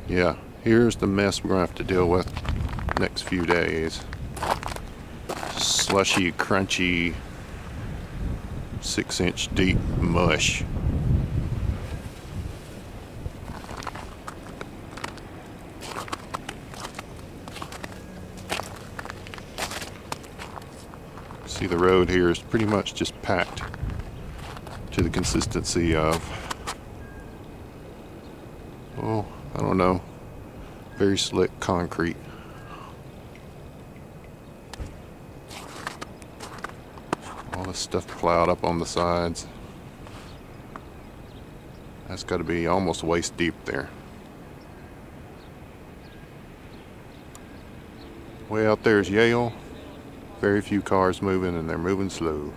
Yeah, here's the mess we're gonna have to deal with next few days. Slushy, crunchy, 6-inch deep mush. See, the road here is pretty much just packed to the consistency of, oh, I don't know, very slick concrete. All this stuff plowed up on the sides. That's got to be almost waist deep there. Way out there is Yale. Very few cars moving, and they're moving slow.